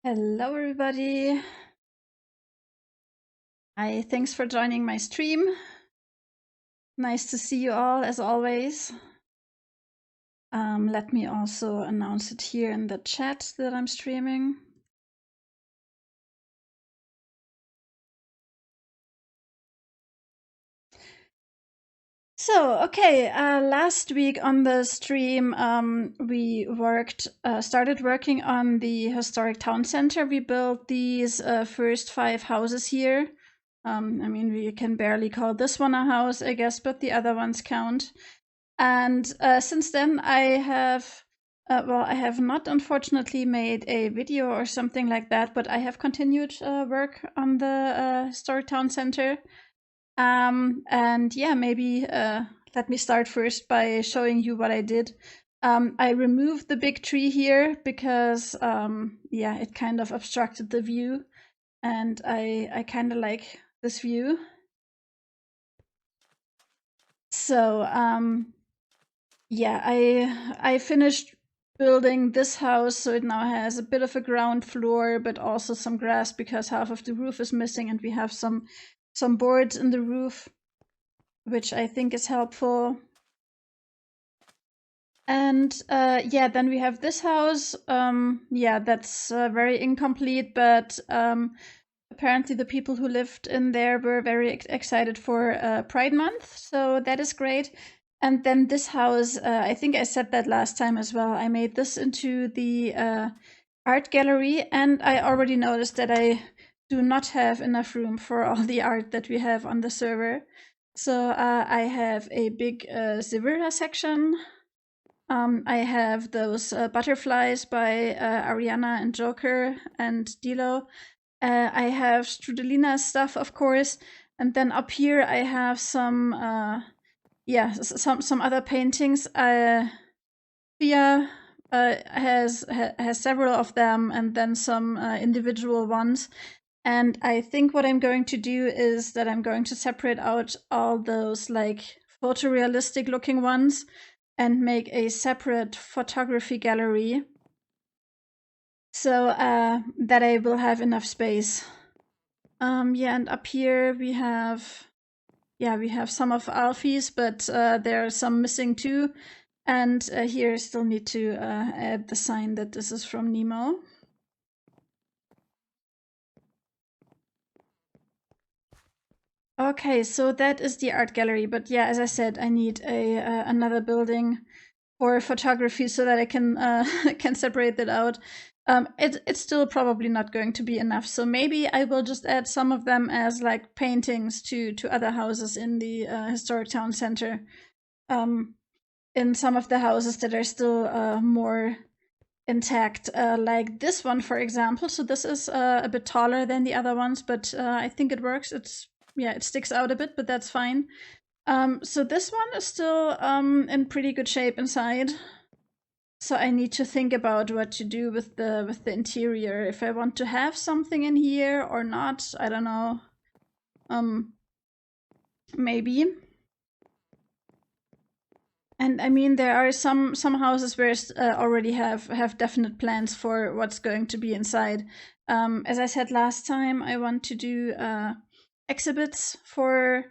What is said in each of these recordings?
Hello, everybody. Hi, thanks for joining my stream. Nice to see you all, as always. Let me also announce it here in the chat that I'm streaming. So, okay, last week on the stream, we started working on the historic town center. We built these first 5 houses here. I mean, we can barely call this one a house, I guess, but the other ones count. And since then, I have not unfortunately made a video or something like that, but I have continued work on the historic town center. And yeah, maybe let me start first by showing you what I did. I removed the big tree here because yeah, it kind of obstructed the view, and I kind of like this view. So yeah, I finished building this house, so it now has a bit of a ground floor, but also some grass because half of the roof is missing, and we have some boards in the roof, which I think is helpful. And yeah, then we have this house. Yeah, that's very incomplete, but apparently the people who lived in there were very excited for Pride Month, so that is great. And then this house, I think I said that last time as well. I made this into the art gallery, and I already noticed that I do not have enough room for all the art that we have on the server. So I have a big ZAWA section. I have those butterflies by Ariana and Joker and Dilo. I have Strudelina stuff, of course, and then up here I have some some other paintings. Thea has several of them, and then some individual ones. And I think what I'm going to do is that I'm going to separate out all those like photorealistic looking ones and make a separate photography gallery, so that I will have enough space. Yeah, and up here we have some of Alfie's, but there are some missing too. And here I still need to add the sign that this is from Nemo. Okay, so that is the art gallery, but yeah, as I said, I need a another building for photography so that I can can separate that out. It's still probably not going to be enough, so maybe I will just add some of them as like paintings to other houses in the historic town center. In some of the houses that are still more intact, like this one, for example. So this is a bit taller than the other ones, but I think it works. It sticks out a bit, but that's fine. So this one is still in pretty good shape inside. So I need to think about what to do with the interior. If I want to have something in here or not, I don't know. Maybe. And I mean, there are some houses where already have definite plans for what's going to be inside. As I said last time, I want to do exhibits for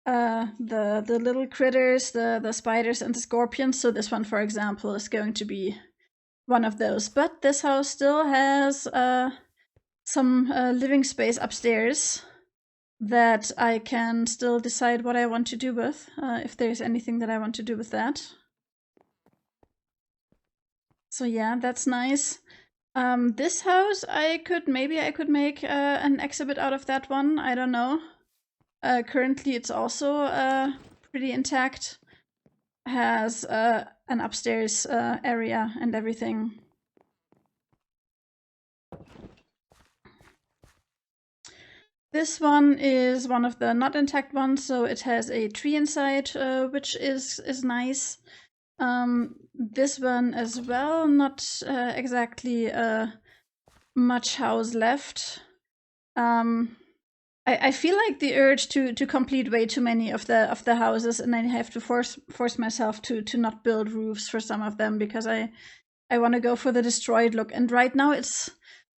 the little critters, the spiders and the scorpions. So this one, for example, is going to be one of those. But this house still has some living space upstairs that I can still decide what I want to do with, if there's anything that I want to do with that. So yeah, that's nice. This house, maybe I could make an exhibit out of that one. I don't know. Currently, it's also pretty intact. Has an upstairs area and everything. This one is one of the not intact ones, so it has a tree inside, which is nice. This one as well, not exactly much house left. I feel like the urge to complete way too many of the houses, and I have to force myself to not build roofs for some of them because I want to go for the destroyed look. And right now it's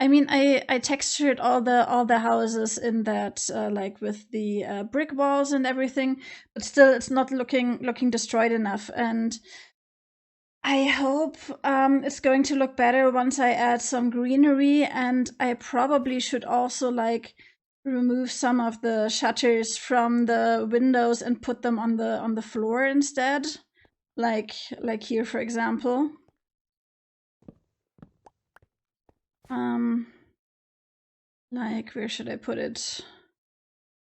I mean, I textured all the houses in that, like with the brick walls and everything, but still, it's not looking destroyed enough. And I hope it's going to look better once I add some greenery, and I probably should also like remove some of the shutters from the windows and put them on the floor instead, like here, for example. Like, where should I put it?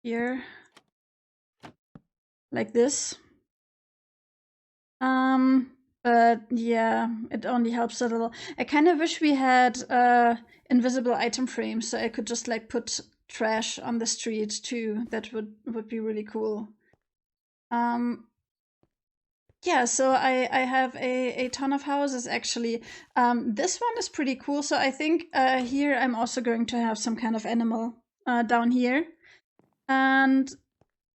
Here, like this. But yeah, it only helps a little. I kind of wish we had invisible item frames so I could just like put trash on the street too. That would be really cool. Yeah, so I have a ton of houses actually. This one is pretty cool. So I think here I'm also going to have some kind of animal down here. And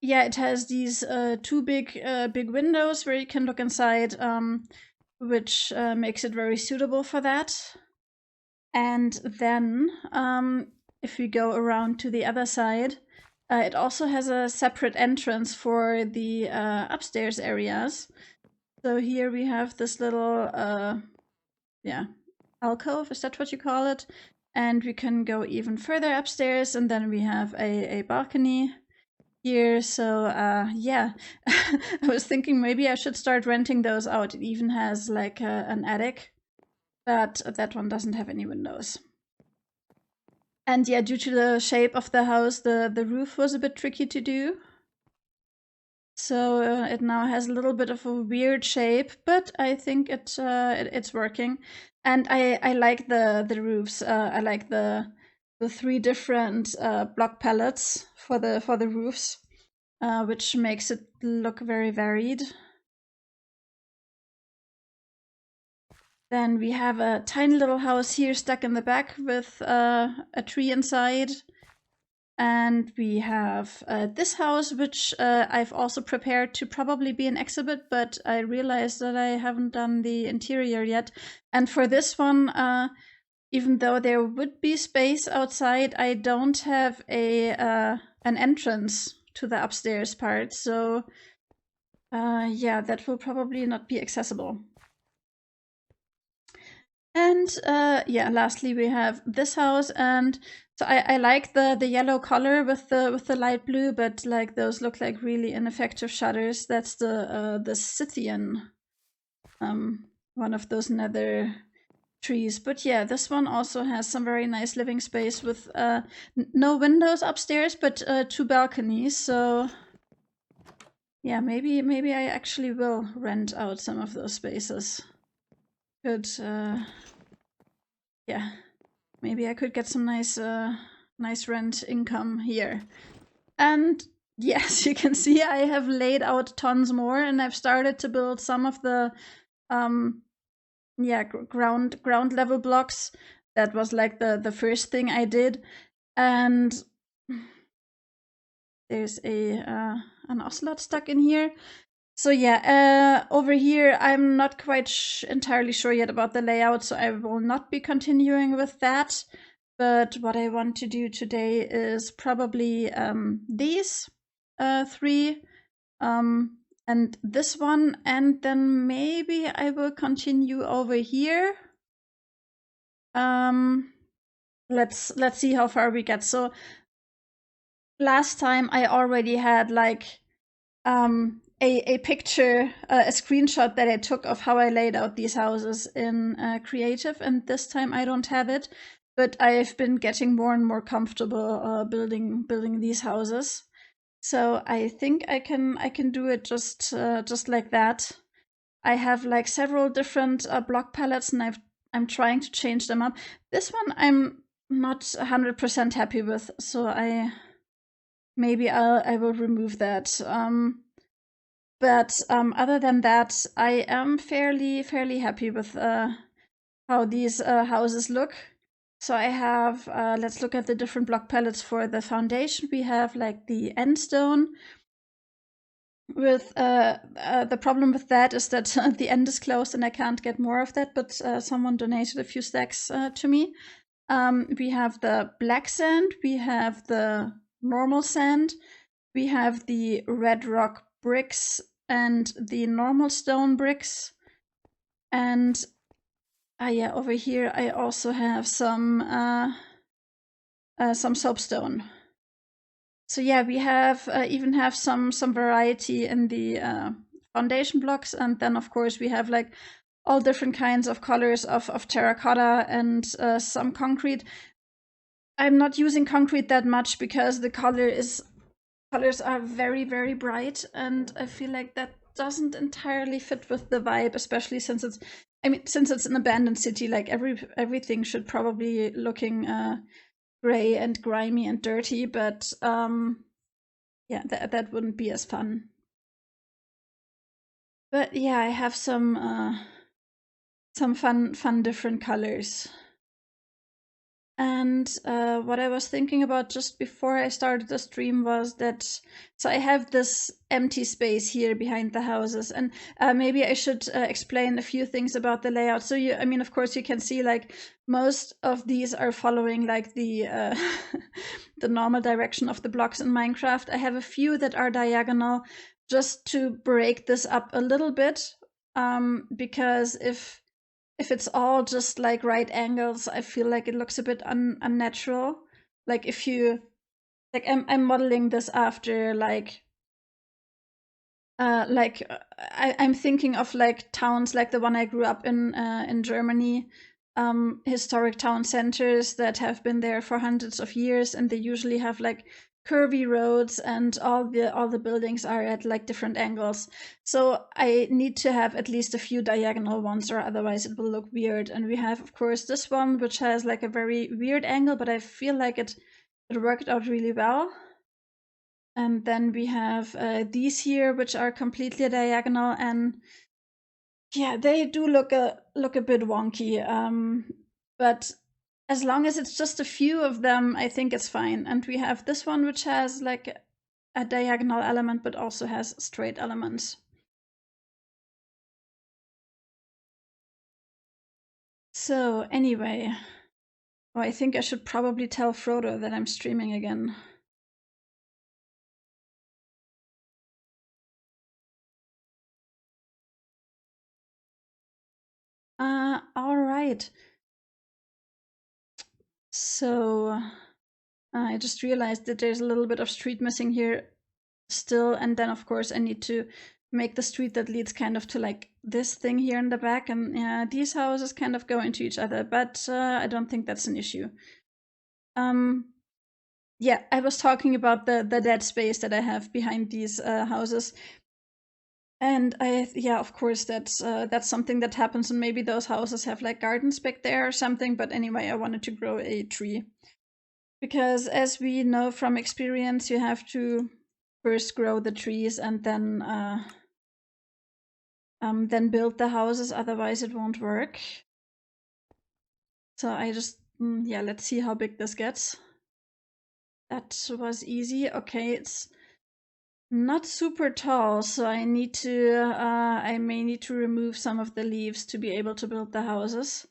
yeah, it has these two big windows where you can look inside, which makes it very suitable for that. And then if we go around to the other side, it also has a separate entrance for the upstairs areas. So here we have this little, yeah, alcove, is that what you call it? And we can go even further upstairs, and then we have a balcony here. So yeah, I was thinking maybe I should start renting those out. It even has like an attic, but that one doesn't have any windows. And yeah, due to the shape of the house, the roof was a bit tricky to do. So it now has a little bit of a weird shape, but I think it's working. And I like the roofs. I like the three different block palettes for the roofs, which makes it look very varied. Then we have a tiny little house here stuck in the back with a tree inside. And we have this house, which I've also prepared to probably be an exhibit, but I realized that I haven't done the interior yet. And for this one, even though there would be space outside, I don't have an entrance to the upstairs part. So yeah, that will probably not be accessible. And yeah, lastly we have this house, and so I like the yellow color with the light blue, but like those look like really ineffective shutters. That's the Scythian, one of those nether trees. But yeah, this one also has some very nice living space with no windows upstairs, but two balconies. So yeah, maybe I actually will rent out some of those spaces. Could yeah, maybe I could get some nice rent income here. And yes, you can see I have laid out tons more, and I've started to build some of the yeah, ground level blocks. That was like the first thing I did. And there's an ocelot stuck in here. So yeah, over here I'm not quite entirely sure yet about the layout, so I will not be continuing with that. But what I want to do today is probably these three, and this one, and then maybe I will continue over here. Let's see how far we get. So last time I already had like a picture, a screenshot that I took of how I laid out these houses in Creative, and this time I don't have it, but I've been getting more and more comfortable building these houses. So I think I can do it just like that. I have like several different block palettes, and I'm trying to change them up. This one I'm not 100% happy with, so maybe I will remove that. But other than that, I am fairly happy with how these houses look. So I have, let's look at the different block palettes for the foundation. We have like the end stone. With the problem with that is that the end is closed and I can't get more of that, but someone donated a few stacks to me. We have the black sand, we have the normal sand, we have the red rock bricks and the normal stone bricks. And yeah, over here I also have some soapstone. So yeah, we have even have some variety in the foundation blocks, and then of course we have like all different kinds of colors of terracotta and some concrete. I'm not using concrete that much because the colors are very, very bright, and I feel like that doesn't entirely fit with the vibe, especially since it's an abandoned city. Like everything should probably looking gray and grimy and dirty, but yeah, that wouldn't be as fun. But yeah, I have some fun different colors. And what I was thinking about just before I started the stream was that, so I have this empty space here behind the houses, and maybe I should explain a few things about the layout. So I mean, of course, you can see like most of these are following like the the normal direction of the blocks in Minecraft. I have a few that are diagonal just to break this up a little bit, because if it's all just like right angles, I feel like it looks a bit unnatural. Like if you like, I'm modeling this after I'm thinking of like towns like the one I grew up in Germany, historic town centers that have been there for hundreds of years, and they usually have like curvy roads, and all the buildings are at like different angles. So I need to have at least a few diagonal ones, or otherwise it will look weird. And we have, of course, this one which has like a very weird angle, but I feel like it worked out really well. And then we have these here, which are completely diagonal, and yeah, they do look a bit wonky. But as long as it's just a few of them, I think it's fine. And we have this one, which has like a diagonal element, but also has straight elements. So anyway, I think I should probably tell Frodo that I'm streaming again. All right. So I just realized that there's a little bit of street missing here still, and then of course I need to make the street that leads kind of to like this thing here in the back, and yeah, these houses kind of go into each other, but I don't think that's an issue. Yeah, I was talking about the dead space that I have behind these houses. And yeah, of course, that's something that happens, and maybe those houses have like gardens back there or something. But anyway, I wanted to grow a tree because, as we know from experience, you have to first grow the trees and then build the houses. Otherwise, it won't work. So I just yeah, let's see how big this gets. That was easy. Okay, it's not super tall, so I need to I may need to remove some of the leaves to be able to build the houses.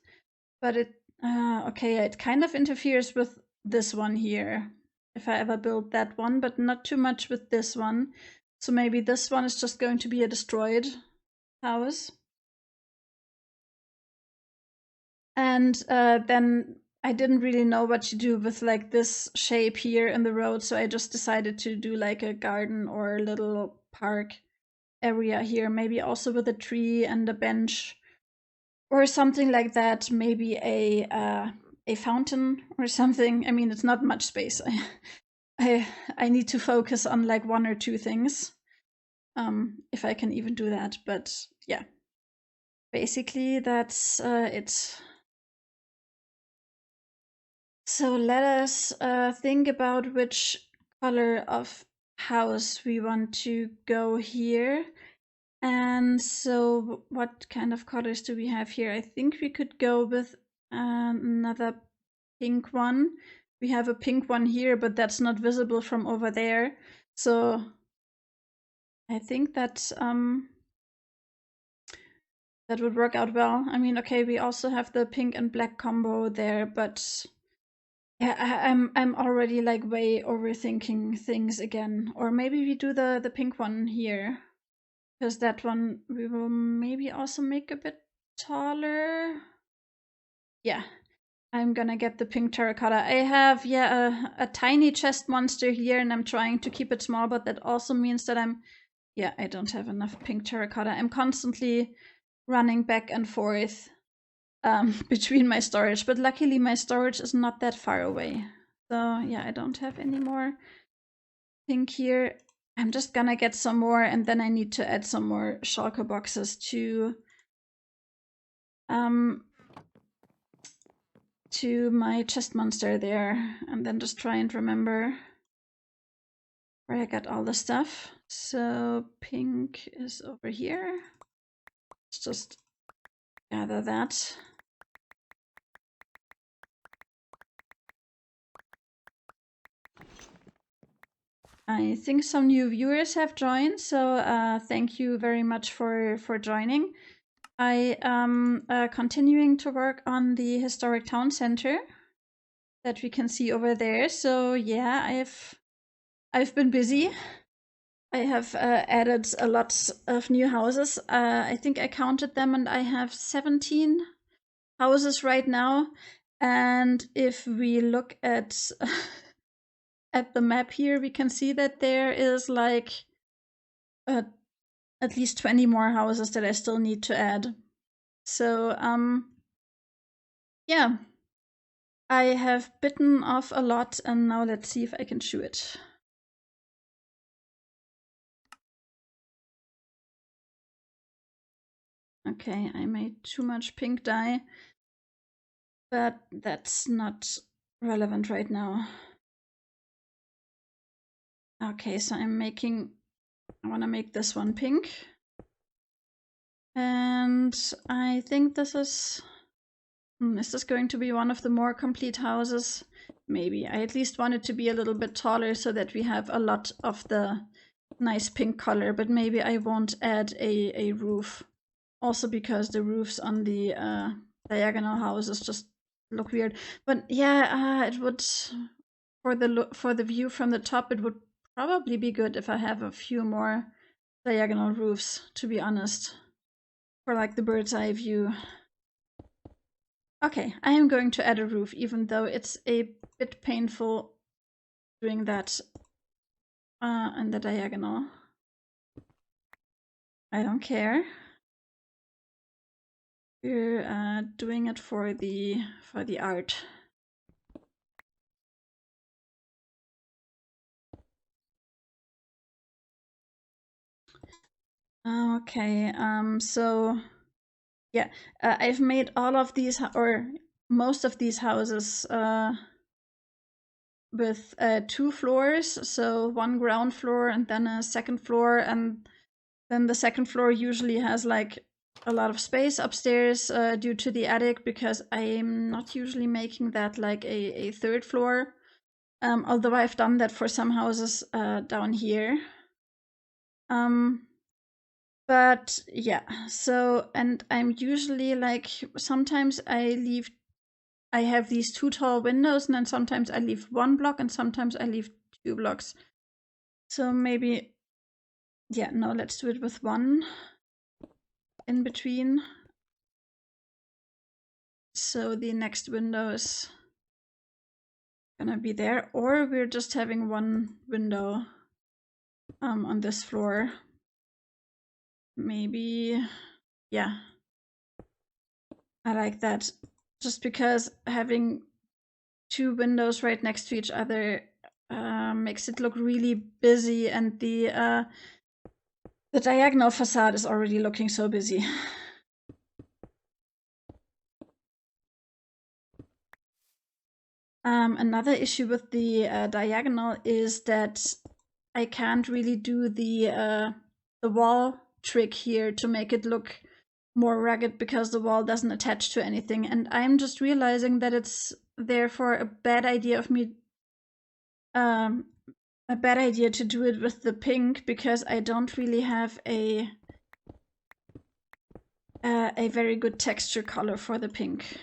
But it okay, it kind of interferes with this one here, if I ever build that one, but not too much with this one. So maybe this one is just going to be a destroyed house. And then I didn't really know what to do with like this shape here in the road, so I just decided to do like a garden or a little park area here, maybe also with a tree and a bench or something like that. Maybe a fountain or something. I mean, it's not much space. I need to focus on like one or two things, if I can even do that. But yeah, basically that's it. So let us think about which color of house we want to go here. And so what kind of colors do we have here? I think we could go with another pink one. We have a pink one here, but that's not visible from over there. So I think that that would work out well. I mean, okay, we also have the pink and black combo there, but Yeah, I'm already like way overthinking things again. Or maybe we do the pink one here. Because that one we will maybe also make a bit taller. Yeah, I'm gonna get the pink terracotta. I have, yeah, a tiny chest monster here and I'm trying to keep it small, but that also means that yeah, I don't have enough pink terracotta. I'm constantly running back and forth between my storage, but luckily my storage is not that far away. So yeah, I don't have any more pink here. I'm just gonna get some more and then I need to add some more shulker boxes to my chest monster there, and then just try and remember where I got all the stuff. So pink is over here. Let's just gather that. I think some new viewers have joined, so thank you very much for joining. I am continuing to work on the historic town center that we can see over there. So yeah, I've been busy. I have added a lot of new houses. I think I counted them, and I have 17 houses right now. And if we look at at the map here, we can see that there is like at least 20 more houses that I still need to add. So yeah, I have bitten off a lot, and now let's see if I can chew it. Okay, I made too much pink dye, but that's not relevant right now. Okay, so I want to make this one pink. And I think this is this going to be one of the more complete houses? Maybe. I at least want it to be a little bit taller so that we have a lot of the nice pink color, but maybe I won't add a roof. Also because the roofs on the diagonal houses just look weird. But yeah, it would, for the view from the top, it would probably be good if I have a few more diagonal roofs, to be honest, for like the bird's eye view. Okay, I am going to add a roof, even though it's a bit painful doing that in the diagonal. I don't care. We're doing it for the art. Okay, so yeah, I've made all of these, or most of these houses with 2 floors, so one ground floor and then a second floor, and then the second floor usually has like a lot of space upstairs due to the attic, because I'm not usually making that like a third floor, although I've done that for some houses down here. But yeah, so, and I'm usually like, sometimes I have these 2 tall windows, and then sometimes I leave 1 block and sometimes I leave 2 blocks. So maybe, yeah, no, let's do it with 1 in between. So the next window is gonna be there, or we're just having 1 window on this floor. Maybe, yeah, I like that. Just because having 2 windows right next to each other makes it look really busy, and the diagonal facade is already looking so busy. Another issue with the diagonal is that I can't really do the wall trick here to make it look more rugged, because the wall doesn't attach to anything, and I'm just realizing that it's therefore a bad idea of me a bad idea to do it with the pink, because I don't really have a very good texture color for the pink.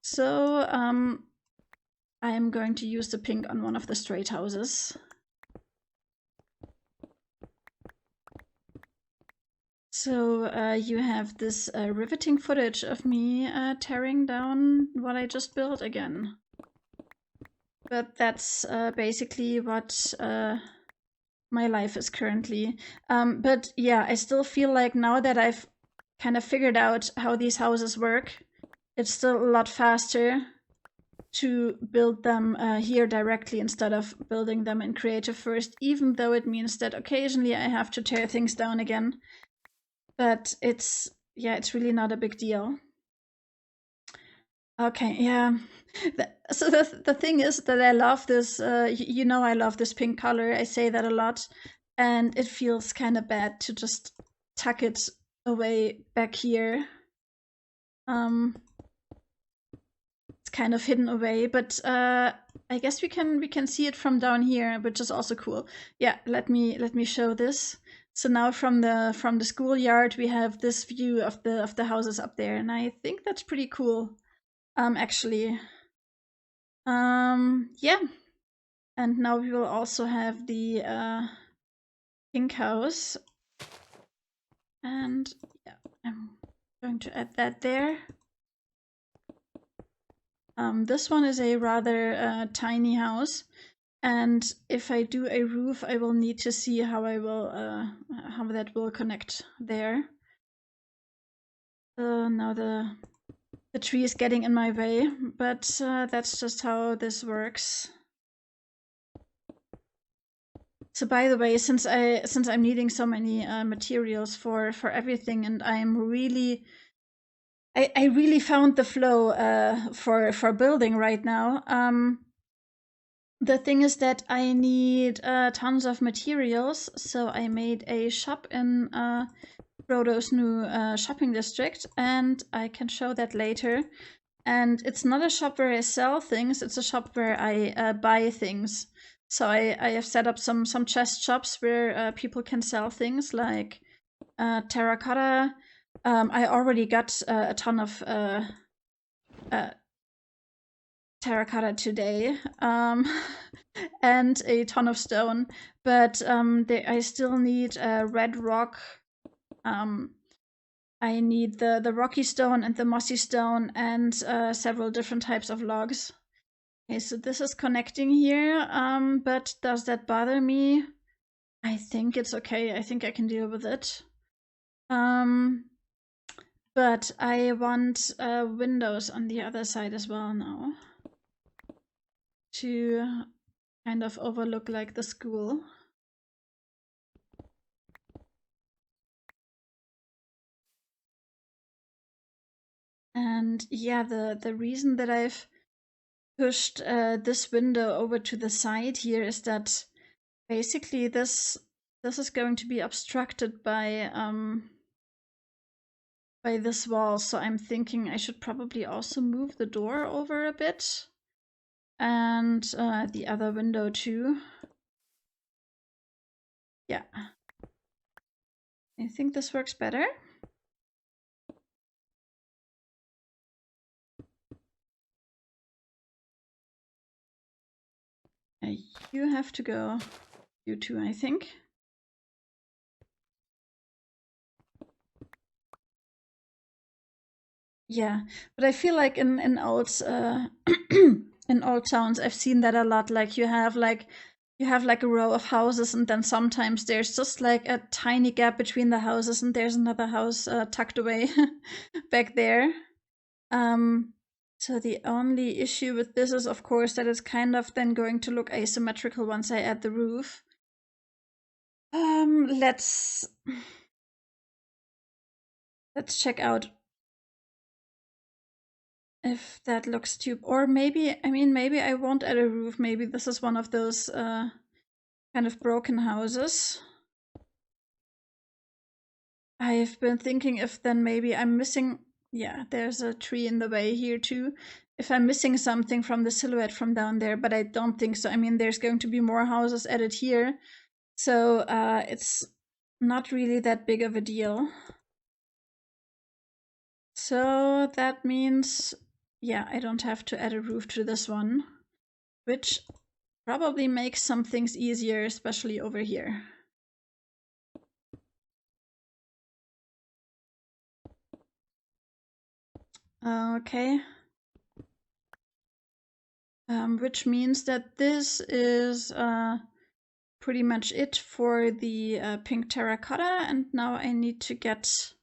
So I am going to use the pink on one of the straight houses. So you have this riveting footage of me tearing down what I just built again. But that's basically what my life is currently. But yeah, I still feel like now that I've kind of figured out how these houses work, it's still a lot faster to build them here directly instead of building them in Creative first, even though it means that occasionally I have to tear things down again. But it's really not a big deal. Okay, yeah. So the thing is that I love this, you know, I love this pink color. I say that a lot. And it feels kind of bad to just tuck it away back here. It's kind of hidden away, but I guess we can see it from down here, which is also cool. Yeah, let me show this. So now from the schoolyard we have this view of the houses up there, and I think that's pretty cool. Actually. Yeah. And now we will also have the pink house. And yeah, I'm going to add that there. This one is a rather tiny house, and if I do a roof, I will need to see how how that will connect there. Now the tree is getting in my way, but that's just how this works. So by the way, since I'm needing so many materials for everything, and I'm really I really found the flow for building right now. The thing is that I need tons of materials, so I made a shop in Frodo's new shopping district, and I can show that later. And it's not a shop where I sell things; it's a shop where I buy things. So I have set up some chest shops where people can sell things like terracotta. I already got a ton of terracotta today, and a ton of stone, but I still need red rock. I need the rocky stone and the mossy stone and several different types of logs. Okay, so this is connecting here, but does that bother me? I think it's okay. I think I can deal with it. But I want windows on the other side as well now, to kind of overlook like the school. And yeah, the reason that I've pushed this window over to the side here is that basically this is going to be obstructed by this wall. So I'm thinking I should probably also move the door over a bit, and the other window too. Yeah, I think this works better. You have to go. You too, I think. Yeah, but I feel like in old in old towns, I've seen that a lot. Like you have like a row of houses, and then sometimes there's just like a tiny gap between the houses, and there's another house tucked away back there. So the only issue with this is, of course, that it's kind of then going to look asymmetrical once I add the roof. Let's check out if that looks too, or maybe, I mean, maybe I won't add a roof. Maybe this is one of those kind of broken houses. I've been thinking if then maybe I'm missing, yeah, there's a tree in the way here too. If I'm missing something from the silhouette from down there, but I don't think so. I mean, there's going to be more houses added here, so it's not really that big of a deal. So that means, yeah, I don't have to add a roof to this one. which probably makes some things easier, especially over here. Okay. Which means that this is pretty much it for the pink terracotta, and now I need to get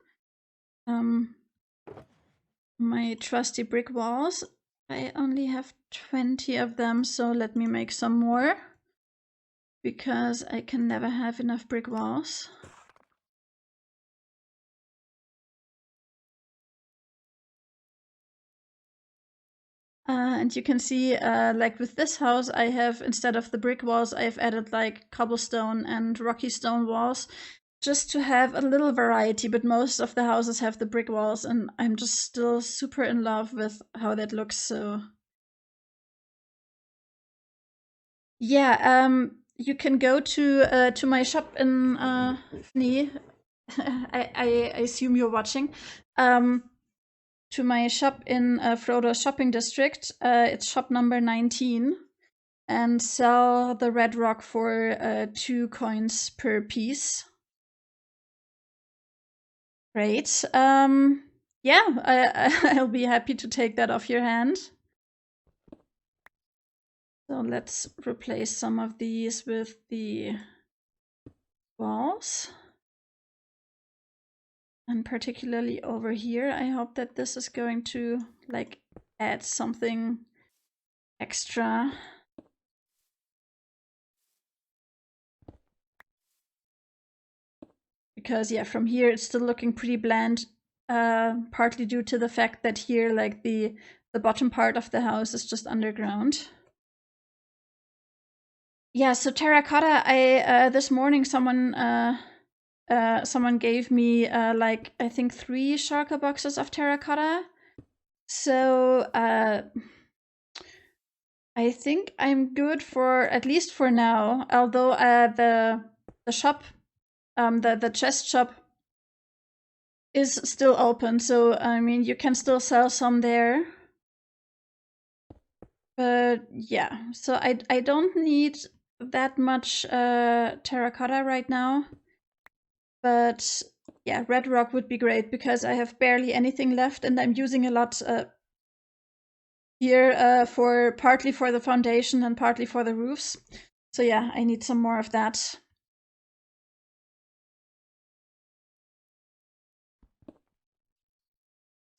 my trusty brick walls. I only have 20 of them, so let me make some more, because I can never have enough brick walls. And you can see, like with this house, I have, instead of the brick walls, I've added like cobblestone and rocky stone walls, just to have a little variety, but most of the houses have the brick walls, and I'm just still super in love with how that looks, so... Yeah, you can go to my shop in Nee. I assume you're watching. To my shop in Frodo's shopping district. It's shop number 19, and sell the red rock for 2 coins per piece. Great. Yeah, I'll be happy to take that off your hand. So let's replace some of these with the walls. And particularly over here, I hope that this is going to like add something extra. Because yeah, from here it's still looking pretty bland, partly due to the fact that here like the bottom part of the house is just underground. Yeah, so terracotta, I this morning someone gave me like I think 3 shulker boxes of terracotta. So I think I'm good for at least for now. Although the shop, the chest shop, is still open, so I mean you can still sell some there. But yeah, so I don't need that much terracotta right now. But yeah, red rock would be great because I have barely anything left, and I'm using a lot here for partly for the foundation and partly for the roofs. So yeah, I need some more of that.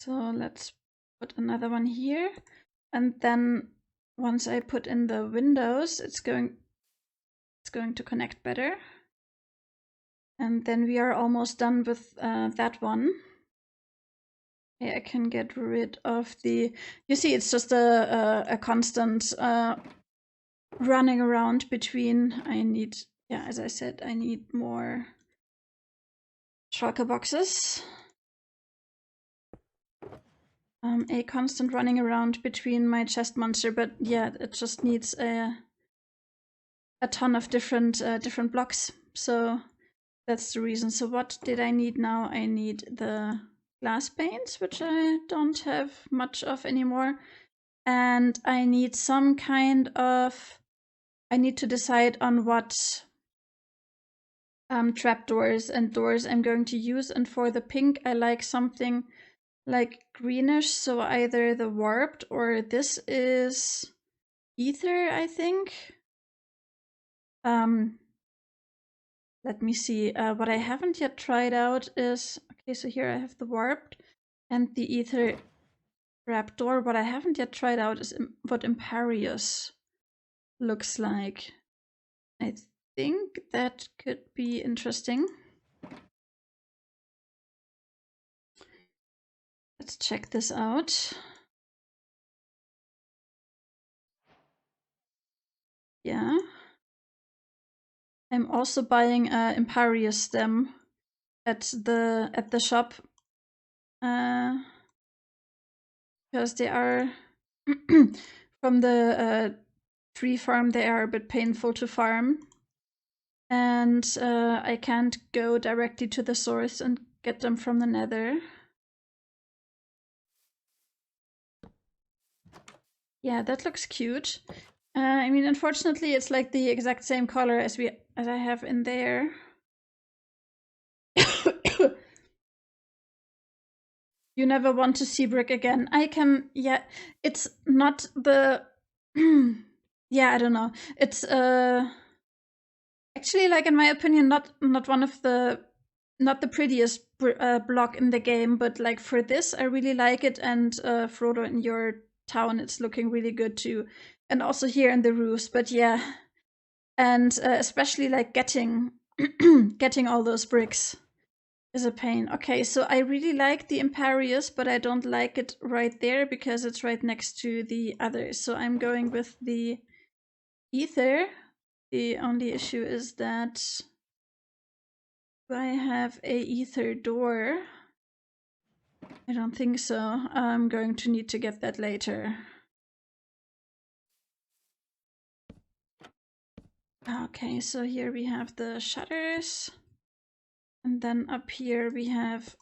So let's put another one here, and then once I put in the windows, it's going to connect better. And then we are almost done with that one. Okay, I can get rid of the... You see, it's just a constant running around between... I need, yeah, as I said, I need more shulker boxes. A constant running around between my chest monster, but yeah, it just needs a ton of different blocks. So that's the reason. So what did I need now? I need the glass panes, which I don't have much of anymore. And I need some kind of... I need to decide on what trapdoors and doors I'm going to use. And for the pink, I like something like greenish. So either the warped or this is ether, I think. Let me see. What I haven't yet tried out is... Okay, so here I have the warped and the ether trapdoor. What I haven't yet tried out is what Imperious looks like. I think that could be interesting. Let's check this out. Yeah. I'm also buying Imperious stem at the shop. Because they are from the tree farm, they are a bit painful to farm. And I can't go directly to the source and get them from the nether. Yeah, that looks cute. I mean, unfortunately, it's like the exact same color as I have in there. You never want to see brick again. I can, yeah, it's not the, yeah, I don't know. It's actually, like, in my opinion, not one of the, not the prettiest block in the game, but like for this, I really like it. And Frodo, in your town, it's looking really good too, and also here in the roofs. But yeah, and especially like getting getting all those bricks is a pain. Okay, so I really like the Imperius, but I don't like it right there because it's right next to the others. So I'm going with the Ether. The only issue is that I have a Ether door. I don't think so. I'm going to need to get that later. Okay, so here we have the shutters. And then up here we have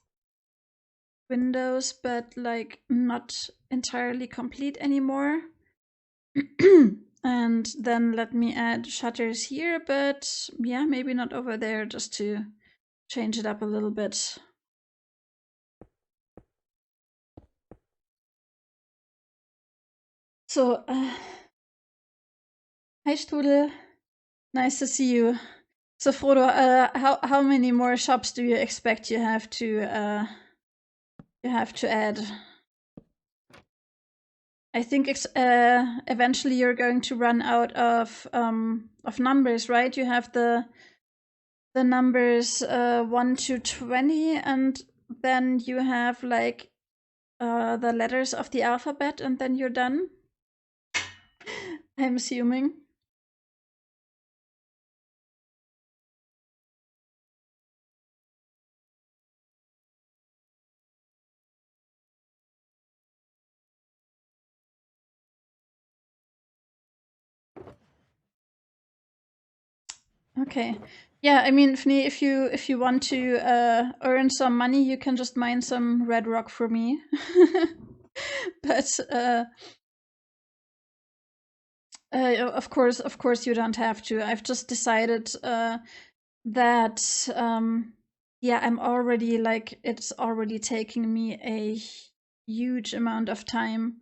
windows, but like not entirely complete anymore. And then let me add shutters here, but yeah, maybe not over there, just to change it up a little bit. So, hi Strudel, nice to see you. So Frodo, how many more shops do you expect you have to add? I think eventually you're going to run out of numbers, right? You have the numbers 1 to 20, and then you have like the letters of the alphabet, and then you're done. I'm assuming. Okay. Yeah, I mean, Fni, if you want to earn some money, you can just mine some red rock for me. But of course, you don't have to. I've just decided that yeah, I'm already like, it's already taking me a huge amount of time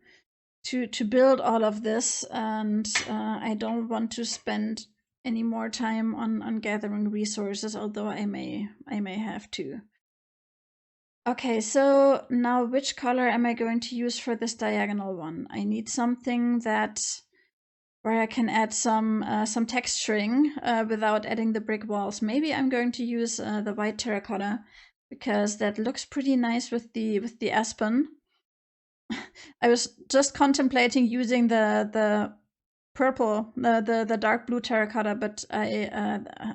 to build all of this, and I don't want to spend any more time on gathering resources, although I may have to. Okay, so now which color am I going to use for this diagonal one? I need something that where I can add some texturing without adding the brick walls. Maybe I'm going to use the white terracotta because that looks pretty nice with the aspen. I was just contemplating using the purple, the dark blue terracotta, but I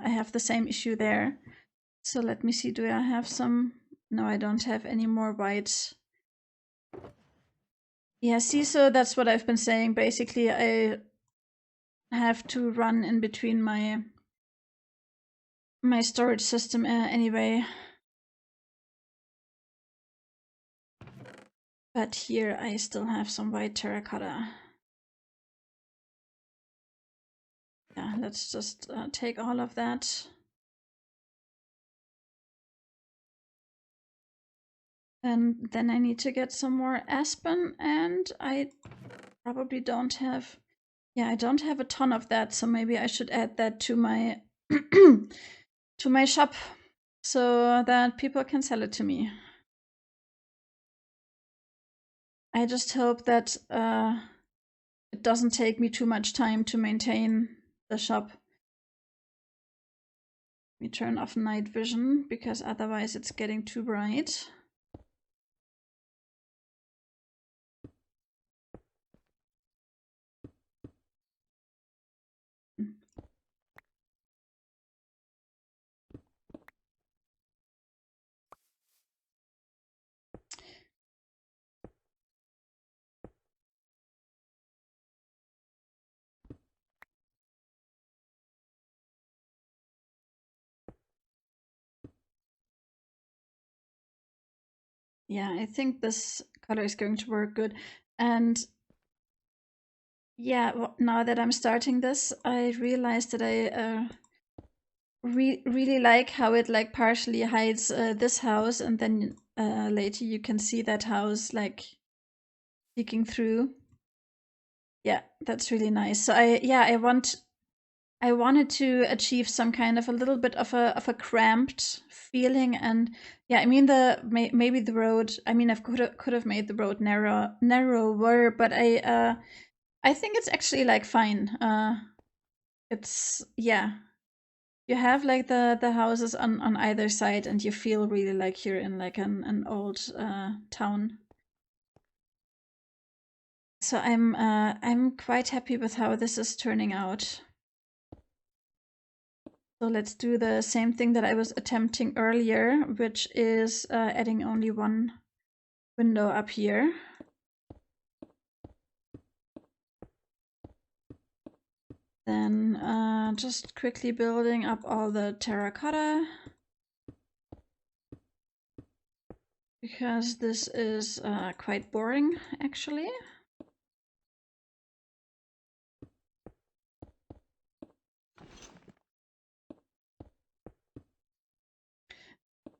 have the same issue there. So let me see. Do I have some? No, I don't have any more white. Yeah, see, so that's what I've been saying. Basically, I have to run in between my storage system anyway. But here I still have some white terracotta. Yeah, let's just take all of that. And then I need to get some more aspen, and I probably don't have, yeah, I don't have a ton of that, so maybe I should add that to my to my shop so that people can sell it to me. I just hope that it doesn't take me too much time to maintain the shop. Let me turn off night vision because otherwise it's getting too bright. Yeah, I think this color is going to work good. And Yeah, now that I'm starting this, I realized that I really like how it like partially hides this house, and then later you can see that house like peeking through. Yeah, that's really nice. So I wanted to achieve some kind of a little bit of a cramped feeling, and yeah, I mean maybe the road. I mean, I could have made the road narrower, but I think it's actually like fine. It's yeah, you have like the houses on either side, and you feel really like you're in like an old town. So I'm quite happy with how this is turning out. So let's do the same thing that I was attempting earlier, which is adding only one window up here. Then just quickly building up all the terracotta, because this is quite boring actually.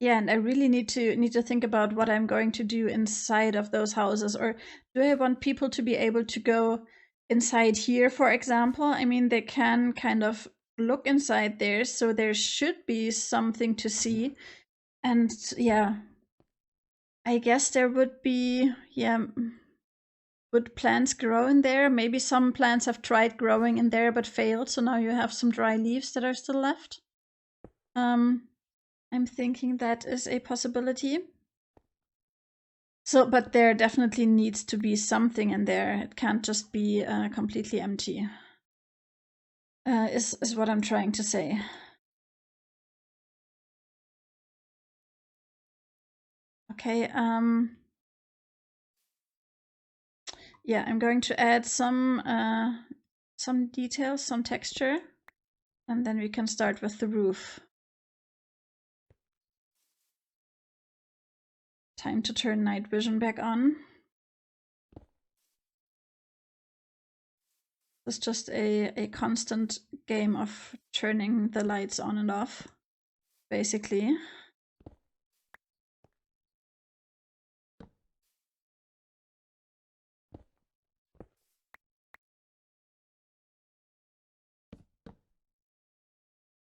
Yeah, and I really need to think about what I'm going to do inside of those houses. Or do I want people to be able to go inside here, for example? I mean, they can kind of look inside there, so there should be something to see. And yeah, I guess there would be, yeah, would plants grow in there? Maybe some plants have tried growing in there but failed, so now you have some dry leaves that are still left. I'm thinking that is a possibility. So, but there definitely needs to be something in there. It can't just be completely empty. Is what I'm trying to say. Okay. Yeah, I'm going to add some details, some texture, and then we can start with the roof. Time to turn night vision back on. It's just a constant game of turning the lights on and off, basically.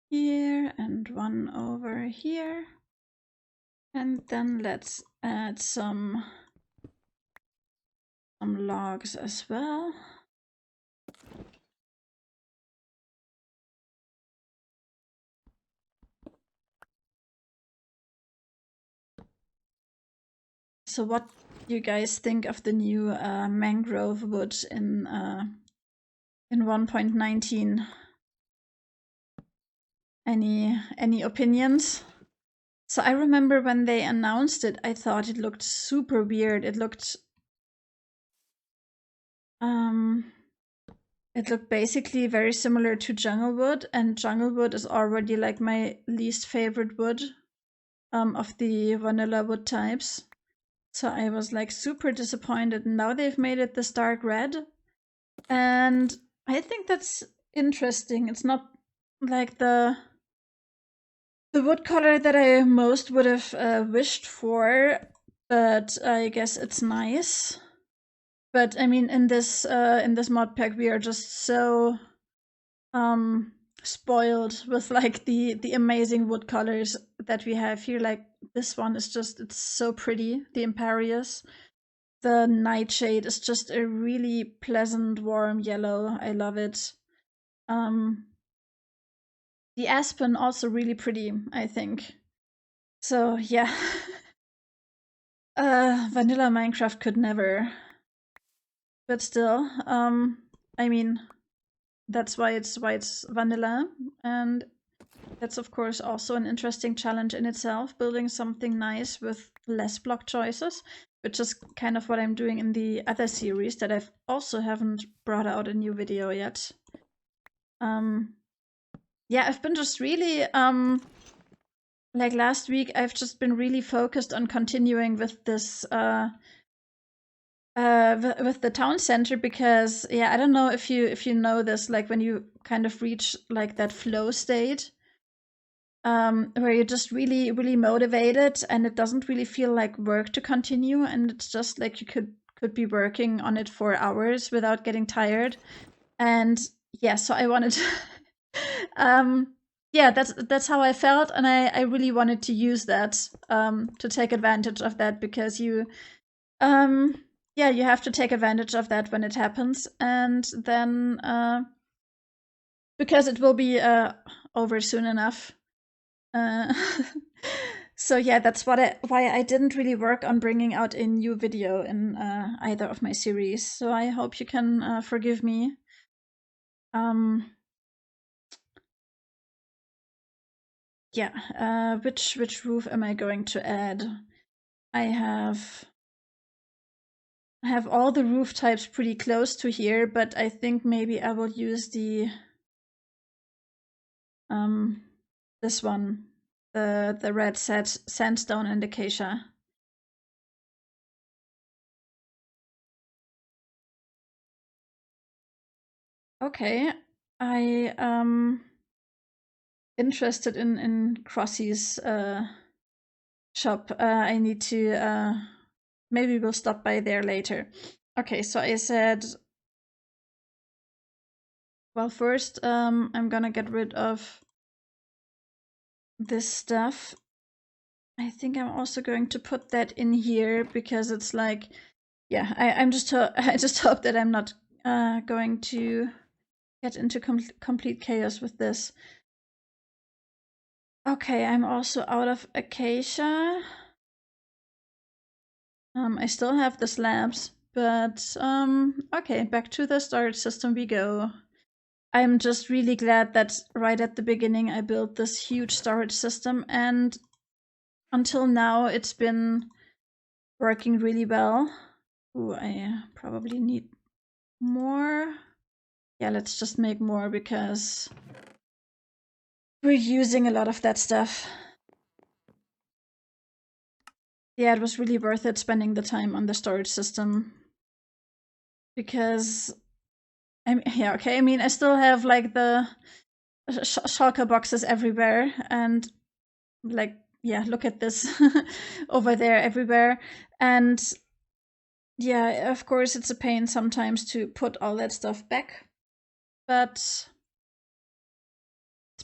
Here and one over here. And then let's add some logs as well. So what do you guys think of the new mangrove wood in 1.19? Any opinions? So I remember when they announced it, I thought it looked super weird. It looked basically very similar to junglewood, and junglewood is already like my least favorite wood of the vanilla wood types. So I was like super disappointed. Now they've made it this dark red, and I think that's interesting. It's not like the wood color that I most would have wished for, but I guess it's nice. But I mean, in this mod pack, we are just so spoiled with like the amazing wood colors that we have here. Like this one is just, it's so pretty. The Imperious, the Nightshade is just a really pleasant warm yellow. I love it. The Aspen also really pretty, I think. So yeah. Vanilla Minecraft could never. But still, I mean, that's why it's vanilla, and that's of course also an interesting challenge in itself, building something nice with less block choices, which is kind of what I'm doing in the other series that I've also haven't brought out a new video yet. Yeah, I've been just really like last week I've just been really focused on continuing with this with the town center, because yeah, I don't know if you know this, like when you kind of reach like that flow state, where you're just really motivated and it doesn't really feel like work to continue, and it's just like you could be working on it for hours without getting tired. And yeah, so I wanted um yeah, that's how I felt, and I really wanted to use that, to take advantage of that, because um yeah, you have to take advantage of that when it happens, and then because it will be over soon enough. uh so yeah, that's why I didn't really work on bringing out a new video in either of my series, so I hope you can forgive me. um Yeah, which roof am I going to add? I have all the roof types pretty close to here, but I think maybe I will use the this one, the red sandstone and acacia. Okay, I interested in Crossy's shop. I need to maybe we'll stop by there later. Okay, so I said, well, first I'm gonna get rid of this stuff. I think I'm also going to put that in here because it's like, yeah, I'm just I just hope that I'm not going to get into complete chaos with this. Okay, I'm also out of acacia. I still have the slabs, but okay, back to the storage system we go. I'm just really glad that right at the beginning I built this huge storage system, and until now it's been working really well. Ooh, I probably need more. Yeah, let's just make more because we're using a lot of that stuff. Yeah, it was really worth it spending the time on the storage system, because yeah, okay, I mean, I still have like the shulker boxes everywhere, and like, yeah, look at this over there everywhere. And yeah, of course it's a pain sometimes to put all that stuff back, but it's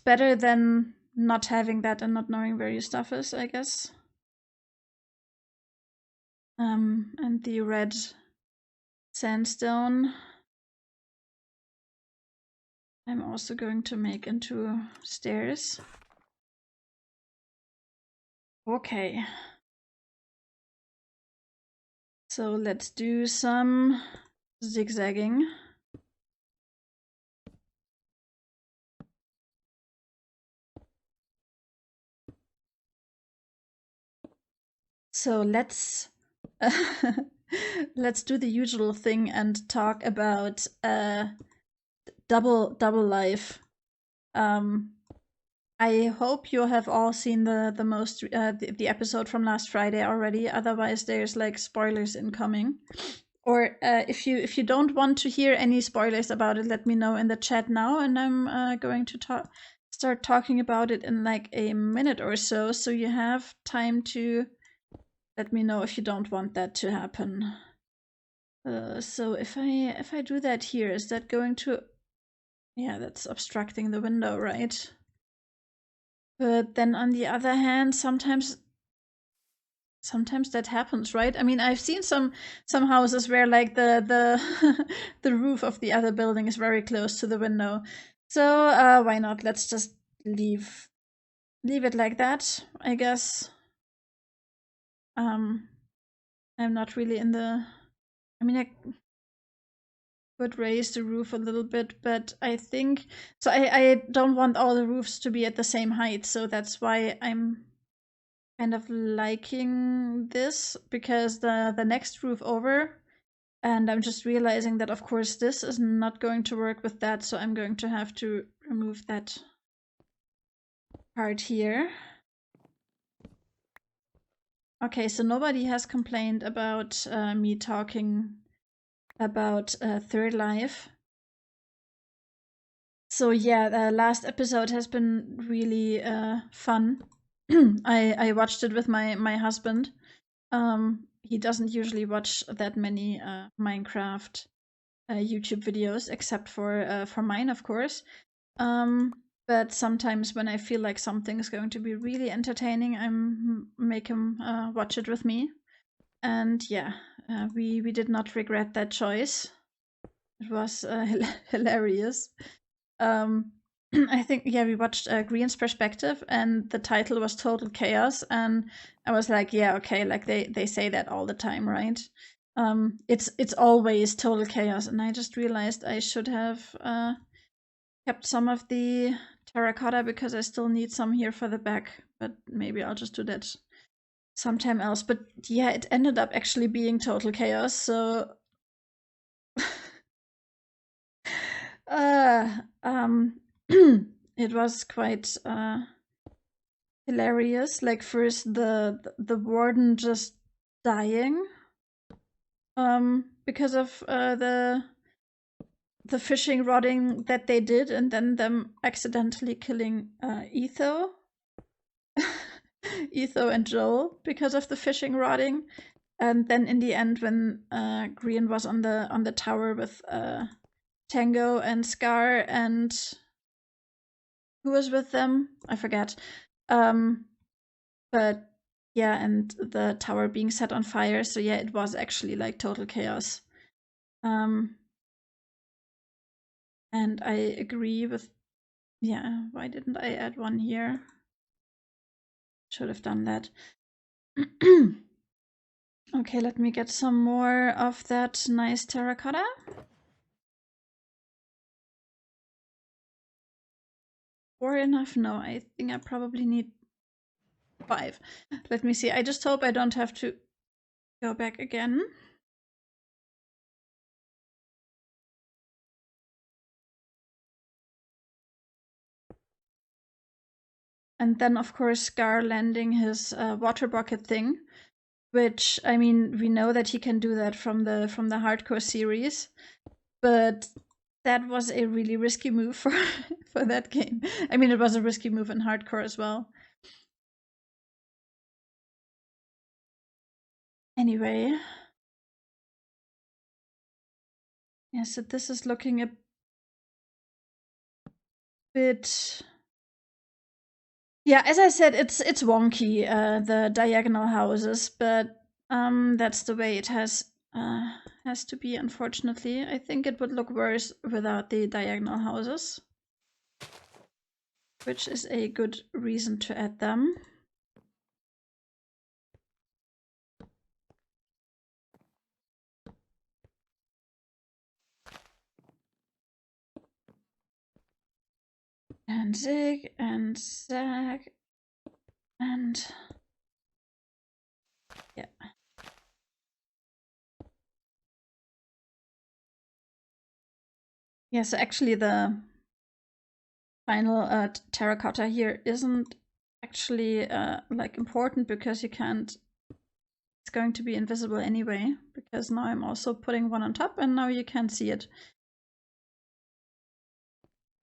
better than not having that and not knowing where your stuff is, I guess. And the red sandstone I'm also going to make into stairs. Okay. So let's do some zigzagging. So let's let's do the usual thing and talk about double life. I hope you have all seen the episode from last Friday already. Otherwise, there's like spoilers incoming. Or if you don't want to hear any spoilers about it, let me know in the chat now, and I'm going to start talking about it in like a minute or so. So you have time to let me know if you don't want that to happen. So if I do that here, is that going to? Yeah, that's obstructing the window, right? But then on the other hand, sometimes that happens, right? I mean, I've seen some houses where like the the roof of the other building is very close to the window. So why not? Let's just leave it like that, I guess. I'm not really in the. I mean, I could raise the roof a little bit, but I think so. I don't want all the roofs to be at the same height, so that's why I'm kind of liking this, because the next roof over, and I'm just realizing that of course this is not going to work with that, so I'm going to have to remove that part here. Okay, so nobody has complained about me talking about Third Life. So yeah, the last episode has been really fun. I watched it with my husband. He doesn't usually watch that many Minecraft YouTube videos, except for mine, of course. But sometimes when I feel like something is going to be really entertaining, I make him watch it with me. And yeah, we did not regret that choice. It was hilarious. Um, I think yeah, we watched Green's perspective, and the title was Total Chaos, and I was like, yeah, okay, like they say that all the time, right? It's always total chaos, and I just realized I should have kept some of the terracotta because I still need some here for the back, but maybe I'll just do that sometime else. But yeah, it ended up actually being total chaos, so uh it was quite hilarious. Like first the warden just dying because of the fishing rodding that they did, and then them accidentally killing Etho. Etho and Joel because of the fishing rodding. And then in the end, when Green was on the tower with Tango and Scar, and who was with them? I forget. But yeah, and the tower being set on fire. So yeah, it was actually like total chaos. Um, and I agree with, yeah, why didn't I add one here? Should have done that. Okay, let me get some more of that nice terracotta. 4 enough? No, I think I probably need 5. Let me see. I just hope I don't have to go back again. And then, of course, Scar landing his water bucket thing, which, I mean, we know that he can do that from the hardcore series, but that was a really risky move for for that game. I mean, it was a risky move in hardcore as well. Anyway, yeah, so this is looking a bit, yeah, as I said, it's wonky, the diagonal houses, but that's the way it has to be, unfortunately. I think it would look worse without the diagonal houses, which is a good reason to add them. And zig and zag and yeah. Yeah, so actually the final terracotta here isn't actually like important because you can't, it's going to be invisible anyway, because now I'm also putting one on top and now you can't see it.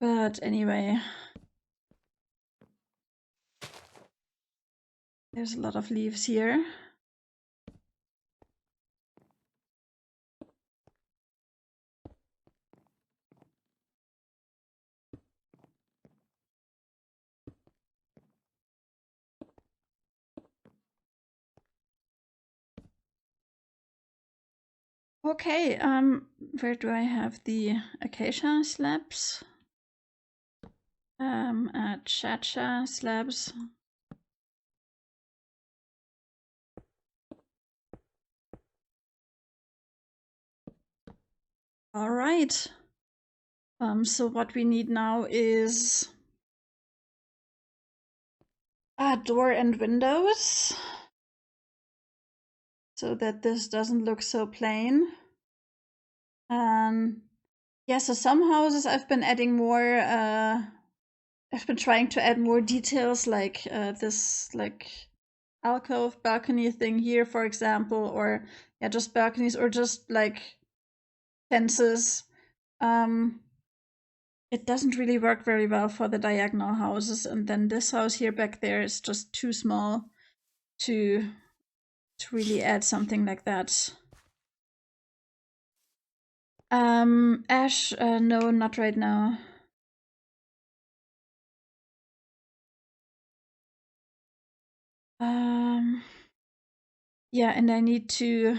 But anyway, there's a lot of leaves here. Okay, where do I have the acacia slabs? Chacha slabs. All right. So what we need now is a door and windows, so that this doesn't look so plain. Yeah, so some houses I've been adding more. I've been trying to add more details, like this, like alcove balcony thing here, for example, or yeah, just balconies, or just like fences. It doesn't really work very well for the diagonal houses, and then this house here back there is just too small to really add something like that. Ash, no, not right now. Yeah, and I need to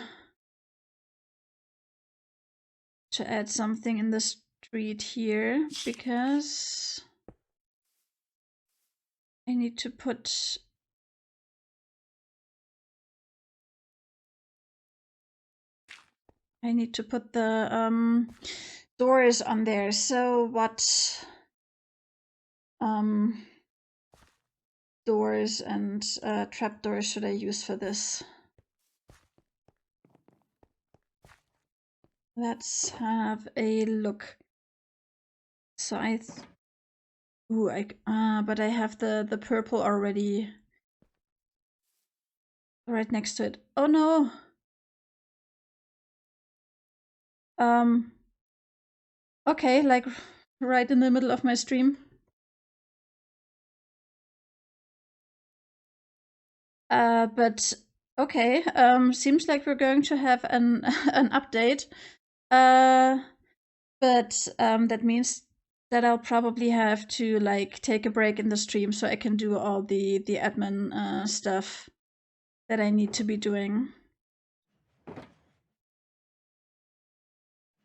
add something in the street here because I need to put the doors on there. So what doors and trapdoors should I use for this? Let's have a look. So but I have the purple already right next to it. Oh no. Okay, like right in the middle of my stream. But okay, seems like we're going to have an an update. But that means that I'll probably have to like take a break in the stream so I can do all the admin stuff that I need to be doing.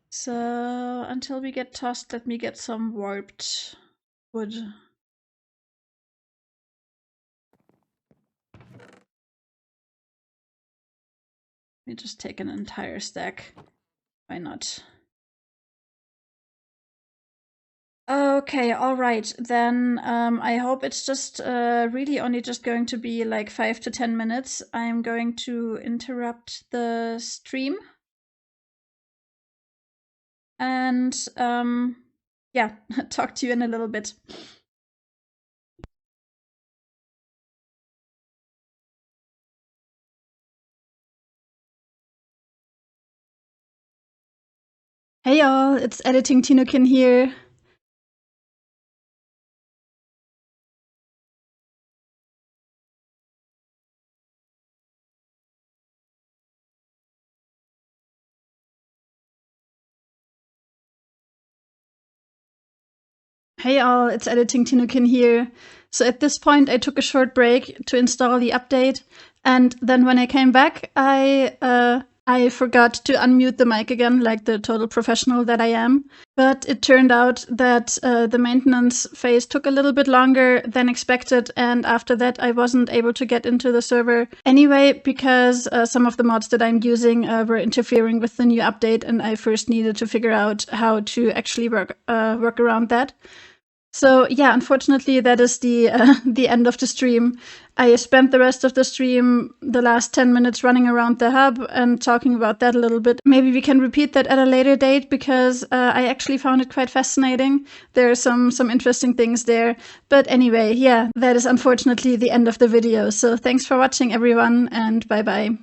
So until we get tossed, let me get some warped wood. Let me just take an entire stack. Why not? Okay, all right. Then I hope it's just really only just going to be like 5 to 10 minutes. I'm going to interrupt the stream. And yeah, talk to you in a little bit. Hey y'all, it's Editing Tinukin here. Hey all, it's Editing Tinukin here. So at this point I took a short break to install the update, and then when I came back I forgot to unmute the mic again like the total professional that I am. But it turned out that the maintenance phase took a little bit longer than expected, and after that I wasn't able to get into the server anyway because some of the mods that I'm using were interfering with the new update, and I first needed to figure out how to actually work around that. So yeah, unfortunately, that is the end of the stream. I spent the rest of the stream, the last 10 minutes, running around the hub and talking about that a little bit. Maybe we can repeat that at a later date because I actually found it quite fascinating. There are some interesting things there. But anyway, yeah, that is unfortunately the end of the video. So thanks for watching, everyone, and bye-bye.